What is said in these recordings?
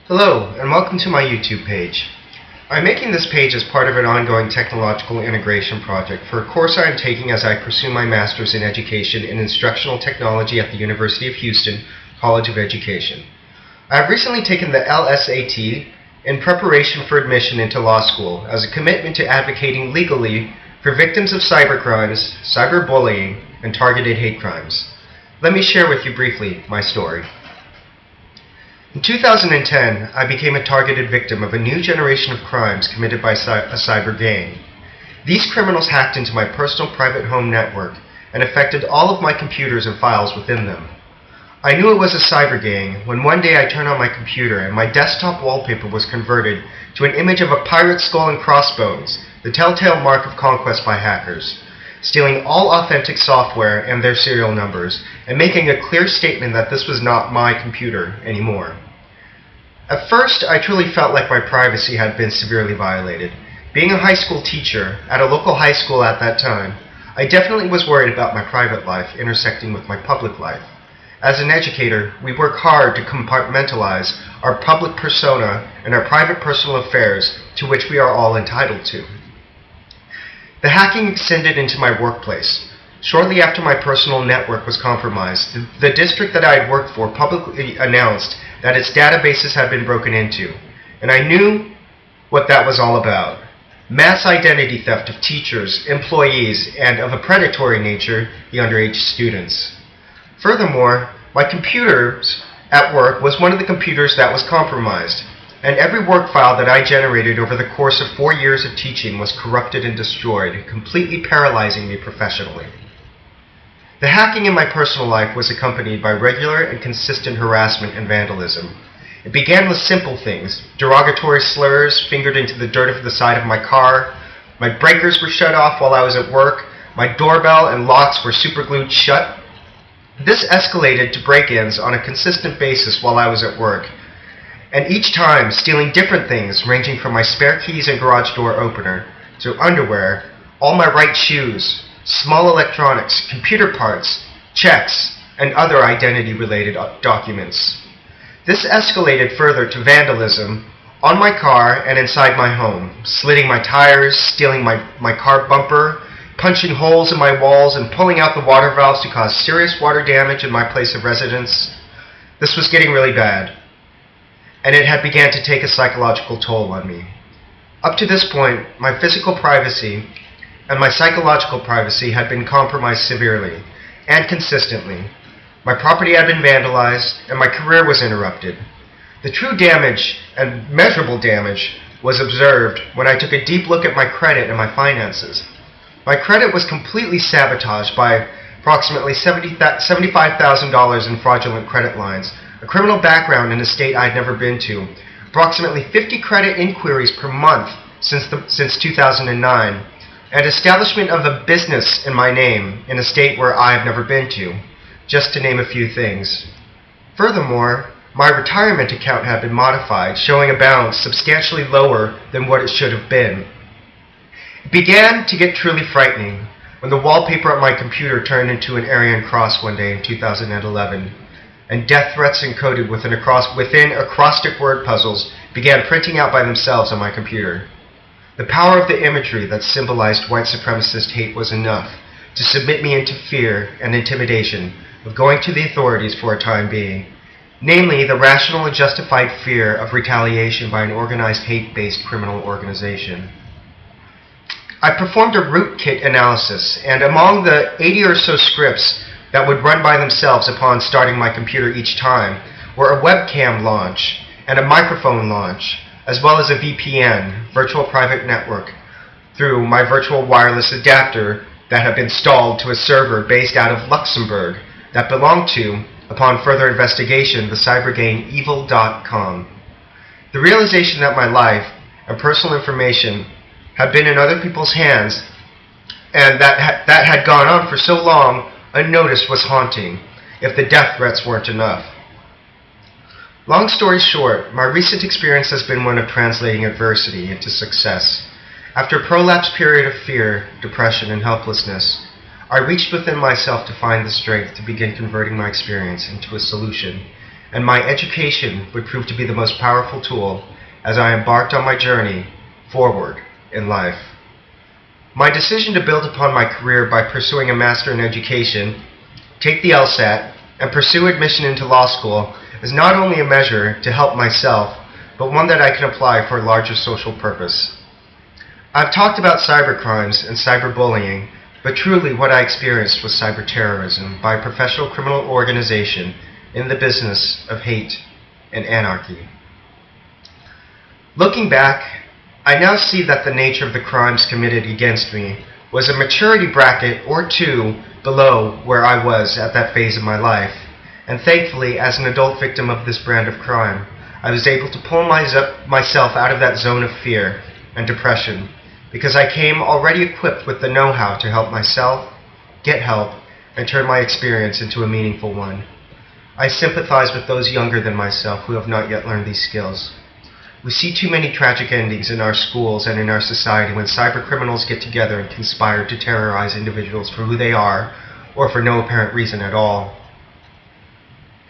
Hello, and welcome to my YouTube page. I'm making this page as part of an ongoing technological integration project for a course I am taking as I pursue my Master's in Education in Instructional Technology at the University of Houston College of Education. I have recently taken the LSAT in preparation for admission into law school as a commitment to advocating legally for victims of cybercrimes, cyberbullying, and targeted hate crimes. Let me share with you briefly my story. In 2010, I became a targeted victim of a new generation of crimes committed by a cyber gang. These criminals hacked into my personal private home network and affected all of my computers and files within them. I knew it was a cyber gang when one day I turned on my computer and my desktop wallpaper was converted to an image of a pirate skull and crossbones, the telltale mark of conquest by hackers, stealing all authentic software and their serial numbers, and making a clear statement that this was not my computer anymore. At first, I truly felt like my privacy had been severely violated. Being a high school teacher at a local high school at that time, I definitely was worried about my private life intersecting with my public life. As an educator, we work hard to compartmentalize our public persona and our private personal affairs to which we are all entitled to. The hacking extended into my workplace. Shortly after my personal network was compromised, the district that I had worked for publicly announced that its databases had been broken into, and I knew what that was all about. Mass identity theft of teachers, employees, and of a predatory nature, the underage students. Furthermore, my computers at work was one of the computers that was compromised, and every work file that I generated over the course of 4 years of teaching was corrupted and destroyed, completely paralyzing me professionally. The hacking in my personal life was accompanied by regular and consistent harassment and vandalism. It began with simple things: derogatory slurs fingered into the dirt of the side of my car, my breakers were shut off while I was at work, my doorbell and locks were superglued shut. This escalated to break-ins on a consistent basis while I was at work, and each time stealing different things ranging from my spare keys and garage door opener to underwear, all my right shoes, small electronics, computer parts, checks, and other identity-related documents. This escalated further to vandalism on my car and inside my home, slitting my tires, stealing my car bumper, punching holes in my walls, and pulling out the water valves to cause serious water damage in my place of residence. This was getting really bad, and it had begun to take a psychological toll on me. Up to this point, my physical privacy and my psychological privacy had been compromised severely and consistently. My property had been vandalized, and my career was interrupted. The true damage and measurable damage was observed when I took a deep look at my credit and my finances. My credit was completely sabotaged by approximately $75,000 in fraudulent credit lines, a criminal background in a state I had never been to, approximately 50 credit inquiries per month since 2009, and establishment of a business in my name in a state where I have never been to, just to name a few things. Furthermore, my retirement account had been modified, showing a balance substantially lower than what it should have been. It began to get truly frightening when the wallpaper on my computer turned into an Aryan cross one day in 2011, and death threats encoded within acrostic word puzzles began printing out by themselves on my computer. The power of the imagery that symbolized white supremacist hate was enough to submit me into fear and intimidation of going to the authorities for a time being, namely the rational and justified fear of retaliation by an organized hate-based criminal organization. I performed a rootkit analysis, and among the 80 or so scripts that would run by themselves upon starting my computer each time were a webcam launch and a microphone launch, as well as a VPN, virtual private network, through my virtual wireless adapter that had been installed to a server based out of Luxembourg that belonged to, upon further investigation, the cyber gang evil.com. The realization that my life and personal information had been in other people's hands, and that had gone on for so long unnoticed, was haunting, if the death threats weren't enough. Long story short, my recent experience has been one of translating adversity into success. After a prolapsed period of fear, depression, and helplessness, I reached within myself to find the strength to begin converting my experience into a solution and my education would prove to be the most powerful tool as I embarked on my journey forward in life. My decision to build upon my career by pursuing a Master in Education, take the LSAT, and pursue admission into law school is not only a measure to help myself, but one that I can apply for a larger social purpose. I've talked about cybercrimes and cyberbullying, but truly what I experienced was cyberterrorism by a professional criminal organization in the business of hate and anarchy. Looking back, I now see that the nature of the crimes committed against me was a maturity bracket or two below where I was at that phase of my life, and thankfully, as an adult victim of this brand of crime, I was able to pull myself out of that zone of fear and depression because I came already equipped with the know-how to help myself, get help, and turn my experience into a meaningful one. I sympathize with those younger than myself who have not yet learned these skills. We see too many tragic endings in our schools and in our society when cybercriminals get together and conspire to terrorize individuals for who they are or for no apparent reason at all.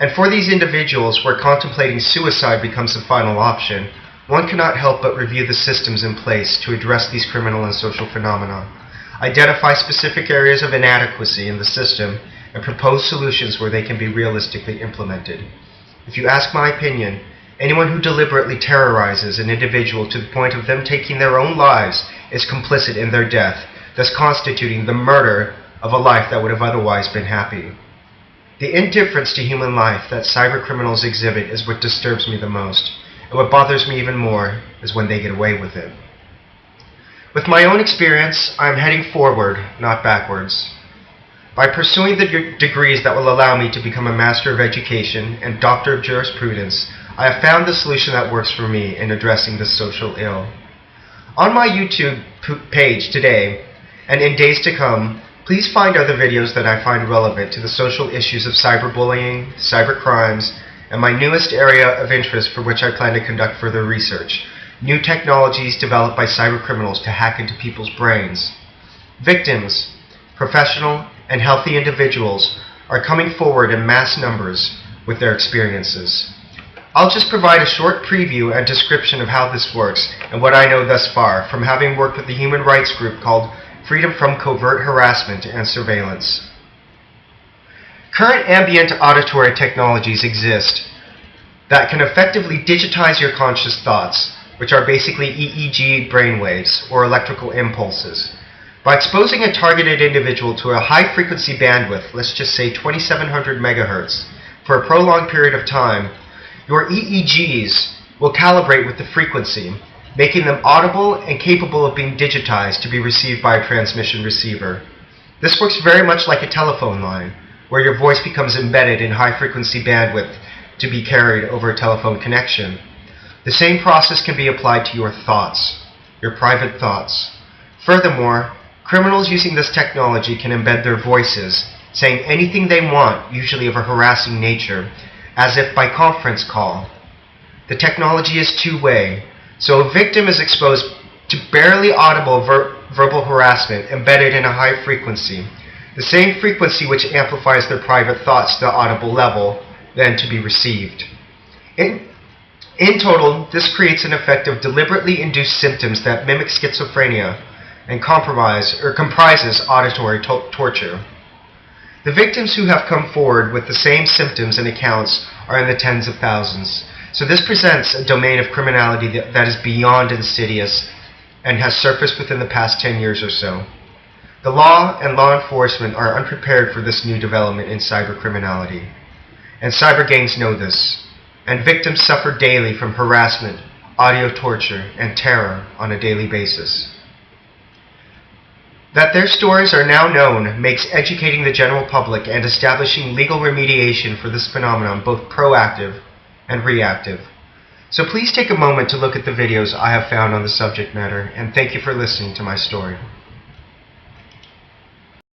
And for these individuals where contemplating suicide becomes the final option, one cannot help but review the systems in place to address these criminal and social phenomena, identify specific areas of inadequacy in the system, and propose solutions where they can be realistically implemented. If you ask my opinion, anyone who deliberately terrorizes an individual to the point of them taking their own lives is complicit in their death, thus constituting the murder of a life that would have otherwise been happy. The indifference to human life that cybercriminals exhibit is what disturbs me the most, and what bothers me even more is when they get away with it. With my own experience, I am heading forward, not backwards. By pursuing the degrees that will allow me to become a Master of Education and Doctor of Jurisprudence, I have found the solution that works for me in addressing this social ill. On my YouTube page today, and in days to come, please find other videos that I find relevant to the social issues of cyberbullying, cybercrimes, and my newest area of interest for which I plan to conduct further research, new technologies developed by cybercriminals to hack into people's brains. Victims, professional and healthy individuals, are coming forward in mass numbers with their experiences. I'll just provide a short preview and description of how this works and what I know thus far from having worked with a human rights group called Freedom from Covert Harassment and Surveillance. Current ambient auditory technologies exist that can effectively digitize your conscious thoughts, which are basically EEG brainwaves or electrical impulses. By exposing a targeted individual to a high-frequency bandwidth, let's just say 2700 megahertz, for a prolonged period of time, your EEGs will calibrate with the frequency, making them audible and capable of being digitized to be received by a transmission receiver. This works very much like a telephone line, where your voice becomes embedded in high-frequency bandwidth to be carried over a telephone connection. The same process can be applied to your thoughts, your private thoughts. Furthermore, criminals using this technology can embed their voices, saying anything they want, usually of a harassing nature, as if by conference call. The technology is two-way, so a victim is exposed to barely audible verbal harassment embedded in a high frequency, the same frequency which amplifies their private thoughts to the audible level, then to be received. In total, this creates an effect of deliberately induced symptoms that mimic schizophrenia and comprises auditory torture. The victims who have come forward with the same symptoms and accounts are in the tens of thousands. So this presents a domain of criminality that is beyond insidious and has surfaced within the past 10 years or so. The law and law enforcement are unprepared for this new development in cybercriminality. And cyber gangs know this, and victims suffer daily from harassment, audio torture, and terror on a daily basis. That their stories are now known makes educating the general public and establishing legal remediation for this phenomenon both proactive and reactive. So please take a moment to look at the videos I have found on the subject matter, and thank you for listening to my story.